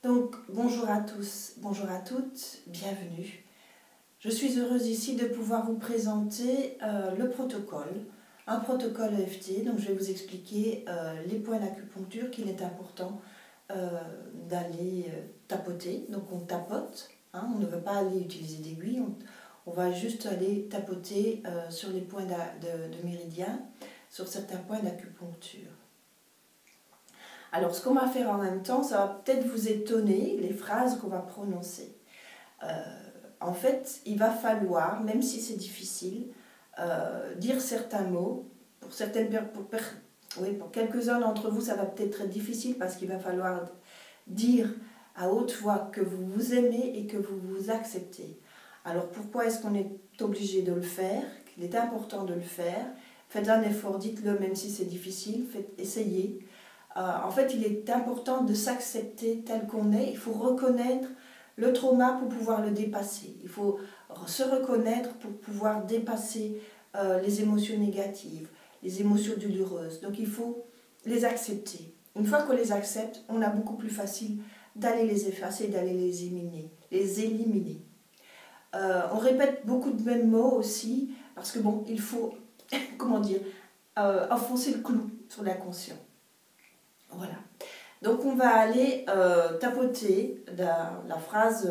Donc, bonjour à tous, bonjour à toutes, bienvenue. Je suis heureuse ici de pouvoir vous présenter le protocole, un protocole EFT. Donc, je vais vous expliquer les points d'acupuncture qu'il est important d'aller tapoter. Donc, on tapote, on ne veut pas aller utiliser d'aiguille, on va juste aller tapoter sur les points de méridien, sur certains points d'acupuncture. Alors, ce qu'on va faire en même temps, ça va peut-être vous étonner, les phrases qu'on va prononcer. En fait, il va falloir, même si c'est difficile, dire certains mots. Pour quelques-uns d'entre vous, ça va peut-être être difficile parce qu'il va falloir dire à haute voix que vous vous aimez et que vous vous acceptez. Alors, pourquoi est-ce qu'on est obligé de le faire? Qu'il est important de le faire. Faites un effort, dites-le, même si c'est difficile, essayez. En fait, il est important de s'accepter tel qu'on est. Il faut reconnaître le trauma pour pouvoir le dépasser. Il faut se reconnaître pour pouvoir dépasser les émotions négatives, les émotions douloureuses. Donc, il faut les accepter. Une fois qu'on les accepte, on a beaucoup plus facile d'aller les effacer, d'aller les éliminer. On répète beaucoup de mêmes mots aussi, parce que bon, il faut, comment dire, enfoncer le clou sur l'inconscient. Voilà. Donc on va aller tapoter la phrase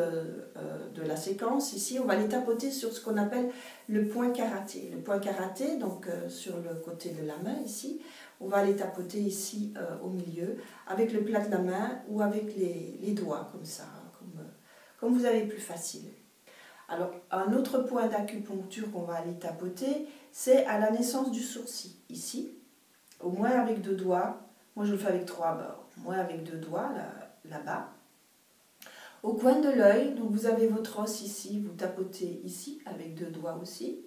de la séquence ici, on va aller tapoter sur ce qu'on appelle le point karaté. Le point karaté, donc sur le côté de la main ici, on va aller tapoter ici au milieu, avec le plat de la main ou avec les doigts, comme ça, comme vous avez plus facile. Alors, un autre point d'acupuncture qu'on va aller tapoter, c'est à la naissance du sourcil, ici, au moins avec 2 doigts. Moi, je le fais avec 3, moi avec 2 doigts, là-bas. Au coin de l'œil, donc vous avez votre os ici, vous tapotez ici, avec 2 doigts aussi.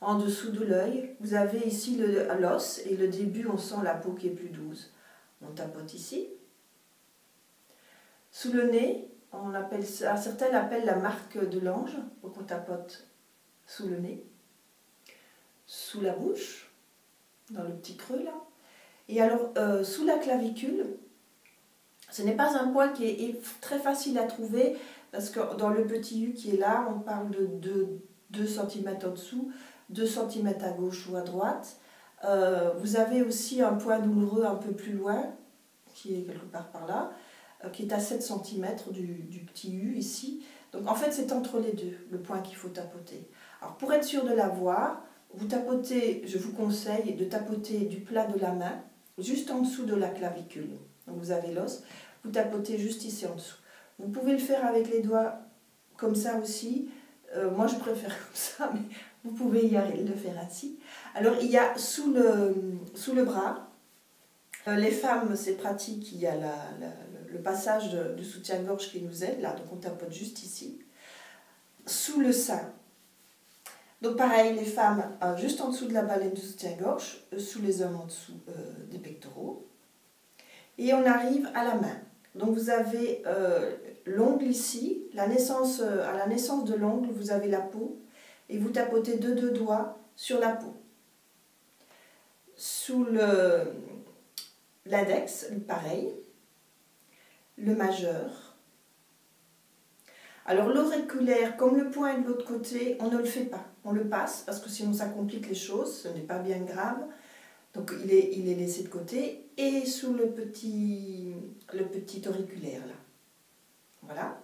En dessous de l'œil, vous avez ici l'os, et le début, on sent la peau qui est plus douce. On tapote ici. Sous le nez, certains l'appellent la marque de l'ange, donc on tapote sous le nez. Sous la bouche, dans le petit creux là. Et alors, sous la clavicule, ce n'est pas un point qui est très facile à trouver, parce que dans le petit U qui est là, on parle de 2 cm en dessous, 2 cm à gauche ou à droite. Vous avez aussi un point douloureux un peu plus loin, qui est quelque part par là, qui est à 7 cm du petit U ici. Donc en fait, c'est entre les deux, le point qu'il faut tapoter. Alors pour être sûr de l'avoir, vous tapotez, je vous conseille de tapoter du plat de la main, juste en dessous de la clavicule. Donc vous avez l'os, vous tapotez juste ici en dessous. Vous pouvez le faire avec les doigts comme ça aussi. Moi je préfère comme ça, mais vous pouvez le faire ainsi. Alors il y a sous le bras, les femmes c'est pratique, il y a le passage du soutien-gorge qui nous aide, là, donc on tapote juste ici. Sous le sein. Donc pareil, les femmes, juste en dessous de la baleine du soutien-gorge, sous les hommes en dessous des pectoraux. Et on arrive à la main. Donc vous avez l'ongle ici, à la naissance de l'ongle, vous avez la peau, et vous tapotez de 2 doigts sur la peau. Sous l'index, pareil, le majeur. Alors l'auriculaire, comme le point est de l'autre côté, on ne le fait pas, on le passe parce que sinon ça complique les choses, ce n'est pas bien grave. Donc il est laissé de côté et sous le petit auriculaire là. Voilà.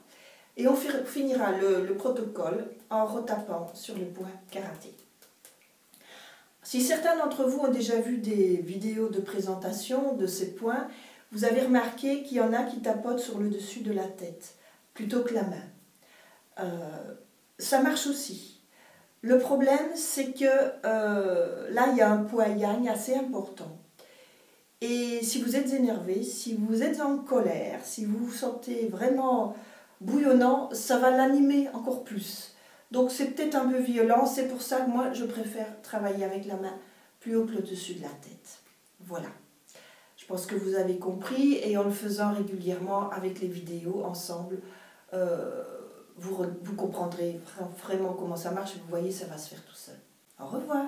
Et on finira le protocole en retapant sur le point karaté. Si certains d'entre vous ont déjà vu des vidéos de présentation de ces points, vous avez remarqué qu'il y en a qui tapotent sur le dessus de la tête plutôt que la main. Ça marche aussi. Le problème, c'est que là, il y a un point yang assez important. Et si vous êtes énervé, si vous êtes en colère, si vous vous sentez vraiment bouillonnant, ça va l'animer encore plus. Donc c'est peut-être un peu violent, c'est pour ça que moi, je préfère travailler avec la main plus haut que le dessus de la tête. Voilà. Je pense que vous avez compris, et en le faisant régulièrement avec les vidéos ensemble, vous comprendrez vraiment comment ça marche et vous voyez, ça va se faire tout seul. Au revoir.